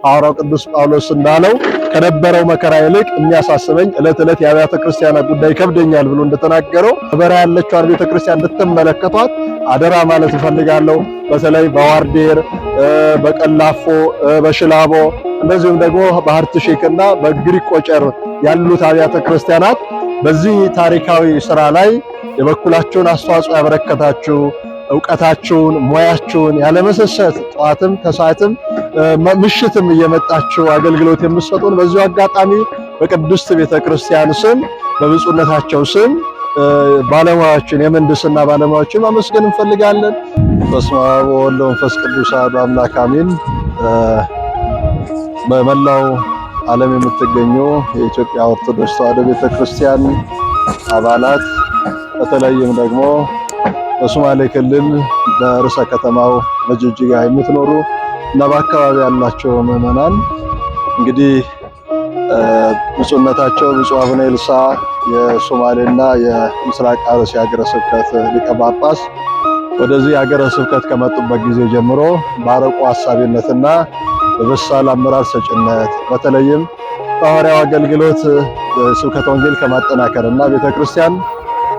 ሐዋርያው ቅዱስ ጳውሎስ እንዳለው ከነበረው መከራ ይልቅ የሚያሳስበኝ ዕለት ዕለት የአብያተ ክርስቲያናት ጉዳይ ከብደኛል ብሎ እንደተናገረው በበረሃ ያለችውን ቤተክርስቲያን እንድትመለከቷት አደራ ማለት እፈልጋለሁ። በተለይ በዋርዴር፣ በቀላፎ፣ በሽላቦ እንደዚሁም ደግሞ በአርትሺክና በግሪክ ቆጨር ያሉት አብያተ ክርስቲያናት በዚህ ታሪካዊ ስራ ላይ የበኩላችሁን አስተዋጽኦ ያበረከታችሁ ዕውቀታችሁን ሙያችሁን ያለመሰሰት ጠዋትም ከሰዓትም ምሽትም እየመጣችሁ አገልግሎት የምትሰጡን በዚሁ አጋጣሚ በቅድስት ቤተክርስቲያን ስም በብፁዕነታቸው ስም ባለሙያዎችን የምህንድስና ባለሙያዎችን ማመስገን እንፈልጋለን። በስመ አብ ወወልድ ወመንፈስ ቅዱስ አሐዱ አምላክ አሜን። በመላው ዓለም የምትገኙ የኢትዮጵያ ኦርቶዶክስ ተዋሕዶ ቤተክርስቲያን አባላት በተለይም ደግሞ በሶማሌ ክልል በርዕሰ ከተማው በጅጅጋ የምትኖሩ እና በአካባቢ ያላቸው ምዕመናን እንግዲህ ብፁዕነታቸው ብፁዕ አቡነ ኤልሳ የሶማሌና የምስራቅ አርሲ ሀገረ ስብከት ሊቀ ጳጳስ ወደዚህ ሀገረ ስብከት ከመጡበት ጊዜ ጀምሮ ባረቁ ሐሳቢነትና በበሳል አመራር ሰጭነት በተለይም በሐዋርያው አገልግሎት ስብከተ ወንጌል ከማጠናከርና ቤተክርስቲያን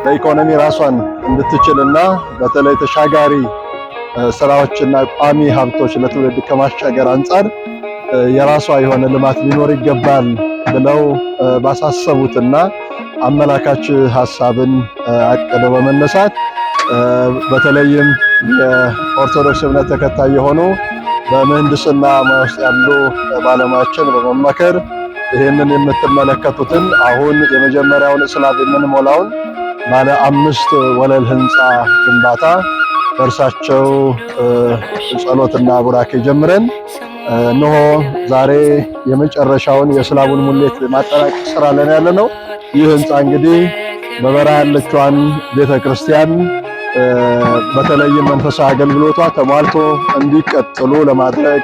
በኢኮኖሚ ራሷን እንድትችልና በተለይ ተሻጋሪ ስራዎችና ቋሚ ሀብቶች ለትውልድ ከማሻገር አንጻር የራሷ የሆነ ልማት ሊኖር ይገባል ብለው ባሳሰቡትና አመላካች ሐሳብን አቅደው በመነሳት በተለይም የኦርቶዶክስ እምነት ተከታይ የሆኑ በምህንድስና ሙያ ውስጥ ያሉ ባለሙያዎችን በመመከር ይህንን የምትመለከቱትን አሁን የመጀመሪያውን ስላብ የምንሞላውን ባለ 5 ወለል ህንፃ ግንባታ በእርሳቸው ጸሎትና ቡራኬ ጀምረን እነሆ ዛሬ የመጨረሻውን የስላቡን ሙሌት ማጠናቀቅ ስራ ላይ ያለነው። ይህ ህንፃ እንግዲህ በበረሃ ያለችዋን ቤተክርስቲያን በተለይም መንፈሳዊ አገልግሎቷ ተሟልቶ እንዲቀጥሉ ለማድረግ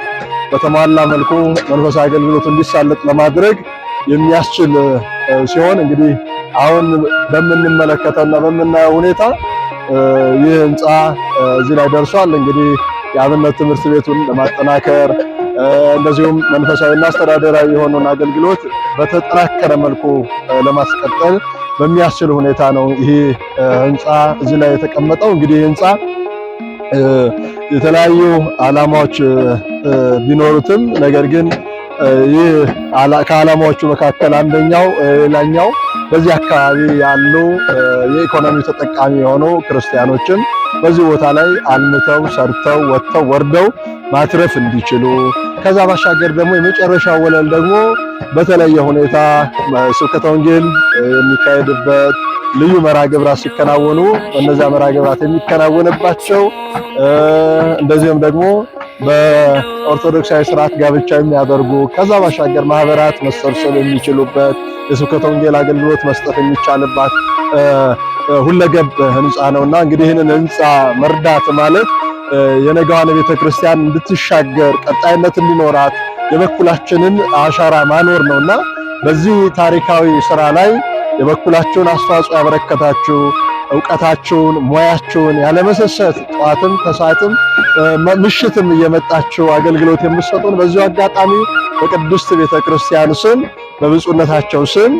በተሟላ መልኩ መንፈሳዊ አገልግሎቱ እንዲሳለጥ ለማድረግ የሚያስችል ሲሆን እንግዲህ አሁን በምንመለከተውና በምናየው ሁኔታ ይህ ህንፃ እዚህ ላይ ደርሷል። እንግዲህ የአብነት ትምህርት ቤቱን ለማጠናከር እንደዚሁም መንፈሳዊና አስተዳደራዊ የሆነውን አገልግሎት በተጠናከረ መልኩ ለማስቀጠል በሚያስችል ሁኔታ ነው ይህ ህንፃ እዚህ ላይ የተቀመጠው። እንግዲህ ህንፃ የተለያዩ ዓላማዎች ቢኖሩትም ነገር ግን ይህ ከዓላማዎቹ መካከል አንደኛው ሌላኛው በዚህ አካባቢ ያሉ የኢኮኖሚ ተጠቃሚ የሆኑ ክርስቲያኖችን በዚህ ቦታ ላይ አልምተው ሰርተው ወጥተው ወርደው ማትረፍ እንዲችሉ ከዛ ባሻገር ደግሞ የመጨረሻው ወለል ደግሞ በተለየ ሁኔታ ስብከተ ወንጌል የሚካሄድበት ልዩ መርሃ ግብራት ሲከናወኑ እነዚያ መርሃ ግብራት የሚከናወንባቸው እንደዚህም ደግሞ በኦርቶዶክሳዊ ስርዓት ጋብቻ የሚያደርጉ ከዛ ባሻገር ማህበራት መሰብሰብ የሚችሉበት የስብከተ ወንጌል አገልግሎት መስጠት የሚቻልባት ሁለገብ ህንፃ ነውና እንግዲህ ይህንን ህንፃ መርዳት ማለት የነገዋን ቤተክርስቲያን እንድትሻገር ቀጣይነት እንዲኖራት የበኩላችንን አሻራ ማኖር ነውና በዚህ ታሪካዊ ስራ ላይ የበኩላችሁን አስተዋጽኦ ያበረከታችሁ ዕውቀታችሁን ሙያችሁን ያለመሰሰት ጠዋትም ከሰዓትም ምሽትም እየመጣችሁ አገልግሎት የምትሰጡን በዚሁ አጋጣሚ በቅድስት ቤተክርስቲያን ስም በብፁዕነታቸው ስም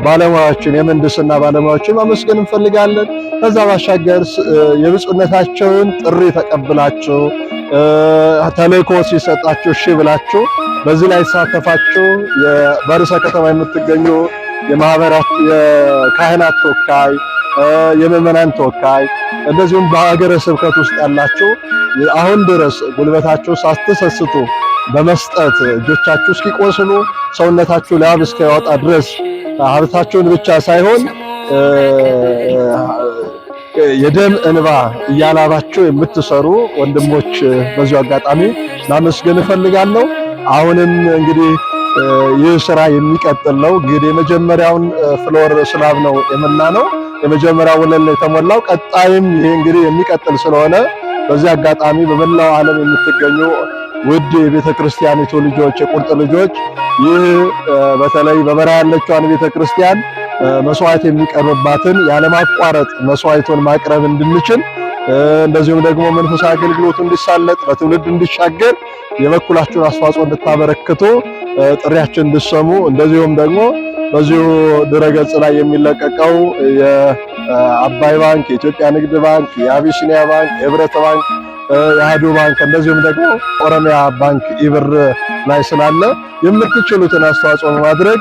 ባለሙያዎችን የምህንድስና ባለሙያዎችን ማመስገን እንፈልጋለን። ከዛ ባሻገር የብፁዕነታቸውን ጥሪ ተቀብላችሁ ተልእኮ ሲሰጣችሁ እሺ ብላችሁ በዚህ ላይ ተሳተፋችሁ በርዕሰ ከተማ የምትገኙ የማህበራት የካህናት ተወካይ የምዕመናን ተወካይ እንደዚሁም በሀገረ ስብከት ውስጥ ያላችሁ አሁን ድረስ ጉልበታችሁ ሳትሰስቱ በመስጠት እጆቻችሁ እስኪቆስሉ ሰውነታችሁ ላብ እስኪያወጣ ድረስ ሀብታችሁን ብቻ ሳይሆን የደም እንባ እያላባችሁ የምትሰሩ ወንድሞች በዚሁ አጋጣሚ ማመስገን እፈልጋለሁ። አሁንም እንግዲህ ይህ ስራ የሚቀጥል ነው። እንግዲህ የመጀመሪያውን ፍሎር ስላብ ነው የምናነው የመጀመሪያው ወለል ላይ ተሞላው። ቀጣይም ይሄ እንግዲህ የሚቀጥል ስለሆነ በዚህ አጋጣሚ በመላው ዓለም የምትገኙ ውድ የቤተክርስቲያኒቱ ልጆች የቁርጥ ልጆች ይህ በተለይ በበረሃ ያለችዋን ቤተክርስቲያን መስዋዕት የሚቀርብባትን ያለማቋረጥ መስዋዕቱን ማቅረብ እንድንችል እንደዚሁም ደግሞ መንፈሳዊ አገልግሎቱ እንዲሳለጥ ለትውልድ እንዲሻገር የበኩላችሁን አስተዋጽኦ እንድታበረክቱ ጥሪያችን እንድሰሙ እንደዚሁም ደግሞ በዚሁ ድረገጽ ላይ የሚለቀቀው የአባይ ባንክ፣ የኢትዮጵያ ንግድ ባንክ፣ የአቢሲኒያ ባንክ፣ የህብረት ባንክ፣ የአህዱ ባንክ እንደዚሁም ደግሞ ኦሮሚያ ባንክ ኢብር ላይ ስላለ የምትችሉትን አስተዋጽኦ በማድረግ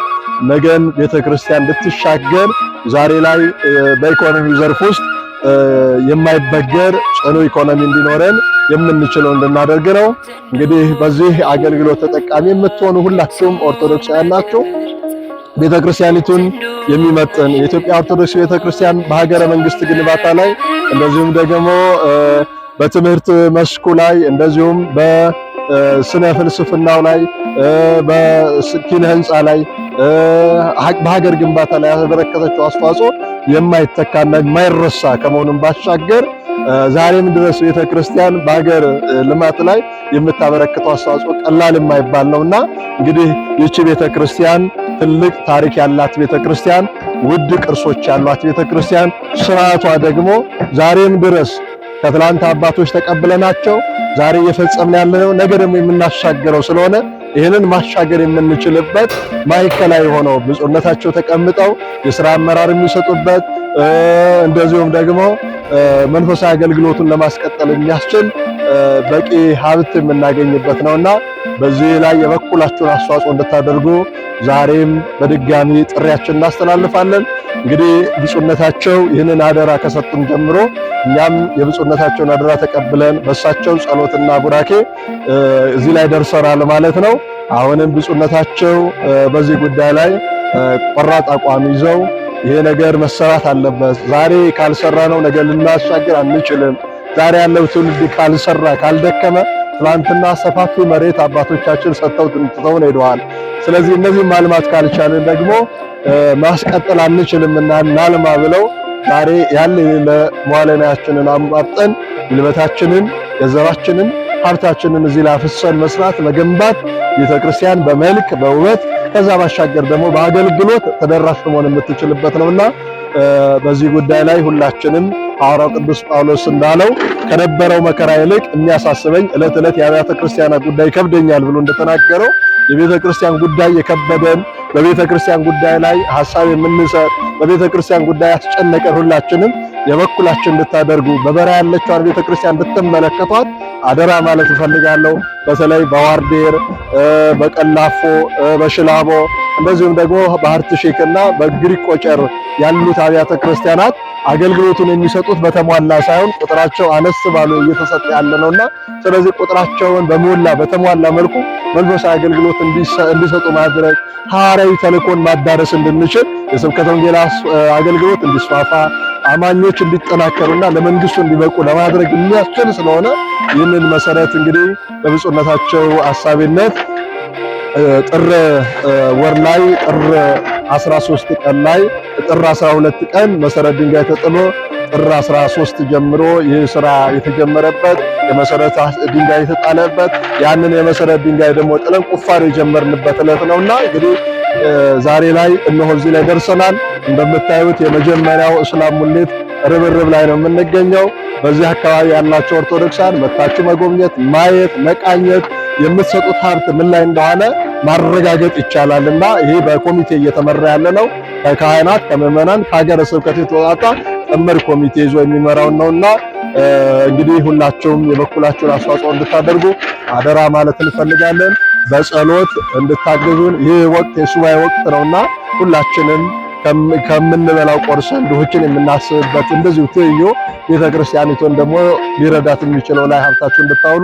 ነገን ቤተክርስቲያን እንድትሻገር ዛሬ ላይ በኢኮኖሚው ዘርፍ ውስጥ የማይበገር ጽኑ ኢኮኖሚ እንዲኖረን የምንችለው እንድናደርግ ነው። እንግዲህ በዚህ አገልግሎት ተጠቃሚ የምትሆኑ ሁላችሁም ኦርቶዶክሳውያን ናችሁ። ቤተክርስቲያኒቱን የሚመጥን የኢትዮጵያ ኦርቶዶክስ ቤተክርስቲያን በሀገረ መንግስት ግንባታ ላይ እንደዚሁም ደግሞ በትምህርት መስኩ ላይ እንደዚሁም በስነ ፍልስፍናው ላይ በኪነ ህንፃ ላይ በሀገር ግንባታ ላይ ያበረከተችው አስተዋጽኦ የማይተካና የማይረሳ ከመሆኑም ባሻገር ዛሬም ድረስ ቤተክርስቲያን በሀገር ልማት ላይ የምታበረክተው አስተዋጽኦ ቀላል የማይባል ነውና እንግዲህ ይህች ቤተክርስቲያን ትልቅ ታሪክ ያላት ቤተክርስቲያን፣ ውድ ቅርሶች ያሏት ቤተክርስቲያን፣ ስርዓቷ ደግሞ ዛሬም ድረስ ከትላንት አባቶች ተቀብለናቸው ዛሬ እየፈጸምን ያለነው ነገ ደግሞ የምናሻገረው ስለሆነ ይህንን ማሻገር የምንችልበት ማዕከላዊ ሆነው ብፁዕነታቸው ተቀምጠው የሥራ አመራር የሚሰጡበት እንደዚሁም ደግሞ መንፈሳዊ አገልግሎቱን ለማስቀጠል የሚያስችል በቂ ሀብት የምናገኝበት ነውና በዚህ ላይ የበኩላችሁን አስተዋጽኦ እንድታደርጉ ዛሬም በድጋሚ ጥሪያችን እናስተላልፋለን። እንግዲህ ብፁዕነታቸው ይህንን አደራ ከሰጡን ጀምሮ እኛም የብፁዕነታቸውን አደራ ተቀብለን በእሳቸው ጸሎትና ቡራኬ እዚህ ላይ ደርሰናል ማለት ነው። አሁንም ብፁዕነታቸው በዚህ ጉዳይ ላይ ቆራጥ አቋም ይዘው ይሄ ነገር መሰራት አለበት፣ ዛሬ ካልሰራ ነው ነገ ልናሻገር አንችልም፣ ዛሬ ያለው ትውልድ ካልሰራ ካልደከመ ትላንትና ሰፋፊ መሬት አባቶቻችን ሰጥተው ትተውን ሄደዋል። ስለዚህ እነዚህ ማልማት ካልቻለን ደግሞ ማስቀጠል አንችልምና እናልማ ብለው ዛሬ ያለ መዋዕለ ንዋያችንን አሟጠን ጉልበታችንን ገንዘባችንን ሀብታችንን እዚህ ላይ አፍሰን መስራት መገንባት ቤተክርስቲያን በመልክ በውበት ከዛ ባሻገር ደግሞ በአገልግሎት ተደራሽ መሆን የምትችልበት ነውና በዚህ ጉዳይ ላይ ሁላችንም ሐዋርያው ቅዱስ ጳውሎስ እንዳለው ከነበረው መከራ ይልቅ የሚያሳስበኝ ዕለት ዕለት የአብያተ ክርስቲያናት ጉዳይ ይከብደኛል ብሎ እንደተናገረው የቤተ ክርስቲያን ጉዳይ የከበደን በቤተ ክርስቲያን ጉዳይ ላይ ሐሳብ የምንሰጥ በቤተ ክርስቲያን ጉዳይ ያስጨነቀን ሁላችንም የበኩላችን እንድታደርጉ በበረሃ ያለችውን ቤተ ክርስቲያን እንድትመለከቷት አደራ ማለት እፈልጋለሁ። በተለይ በዋርዴር በቀላፎ በሽላቦ እንደዚሁም ደግሞ በአርትሼክና በግሪክ ቆጨር ያሉት አብያተ ክርስቲያናት አገልግሎቱን የሚሰጡት በተሟላ ሳይሆን ቁጥራቸው አነስ ባሉ እየተሰጠ ያለ ነውና ስለዚህ ቁጥራቸውን በሞላ በተሟላ መልኩ መንፈሳዊ አገልግሎት እንዲሰጡ ማድረግ ሐዋርያዊ ተልእኮን ማዳረስ እንድንችል የስብከተ ወንጌል አገልግሎት እንዲስፋፋ አማኞች እንዲጠናከሩና ለመንግስቱ እንዲበቁ ለማድረግ የሚያስችል ስለሆነ ይህንን መሰረት እንግዲህ በብፁዕነታቸው አሳቢነት ጥር ወር ላይ ጥር 13 ቀን ላይ ጥር 12 ቀን መሰረት ድንጋይ ተጥሎ ጥር 13 ጀምሮ ይህ ስራ የተጀመረበት የመሰረት ድንጋይ የተጣለበት ያንን የመሰረት ድንጋይ ደግሞ ጥለን ቁፋሮ የጀመርንበት ዕለት ነውና እንግዲህ ዛሬ ላይ እነሆ እዚህ ላይ ደርሰናል። እንደምታዩት የመጀመሪያው እስላም ሙሌት ርብርብ ላይ ነው የምንገኘው። በዚህ አካባቢ ያላችሁ ኦርቶዶክሳን መታችሁ መጎብኘት፣ ማየት፣ መቃኘት የምትሰጡት ሀብት ምን ላይ እንደሆነ ማረጋገጥ ይቻላልና ይሄ በኮሚቴ እየተመራ ያለ ነው። ከካህናት ከምዕመናን ከሀገረ ስብከት የተወጣጣ ጥምር ኮሚቴ ይዞ የሚመራው ነውና እንግዲህ ሁላችሁም የበኩላችሁን አስተዋጽኦ እንድታደርጉ አደራ ማለት እንፈልጋለን። በጸሎት እንድታገዙን ይህ ወቅት የሱባኤ ወቅት ነውና ሁላችንም ከምንበላው ቆርሰን ድሆችን የምናስብበት እንደዚሁ ትይዩ ቤተክርስቲያኒቱን ደግሞ ሊረዳት የሚችለው ላይ ሀብታችሁ እንድታውሉ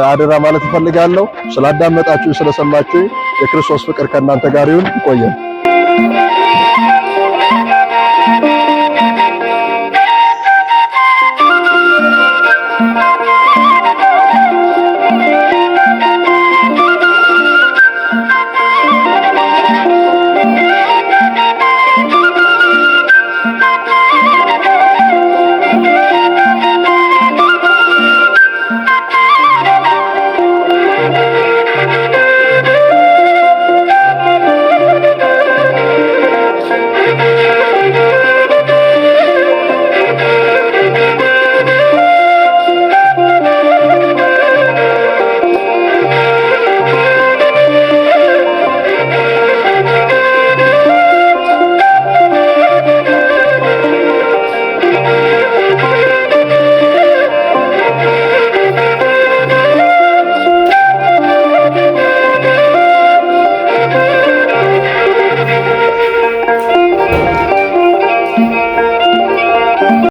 አደራ ማለት እፈልጋለሁ። ስላዳመጣችሁ ስለሰማችሁ የክርስቶስ ፍቅር ከእናንተ ጋር ይሁን። ይቆየን።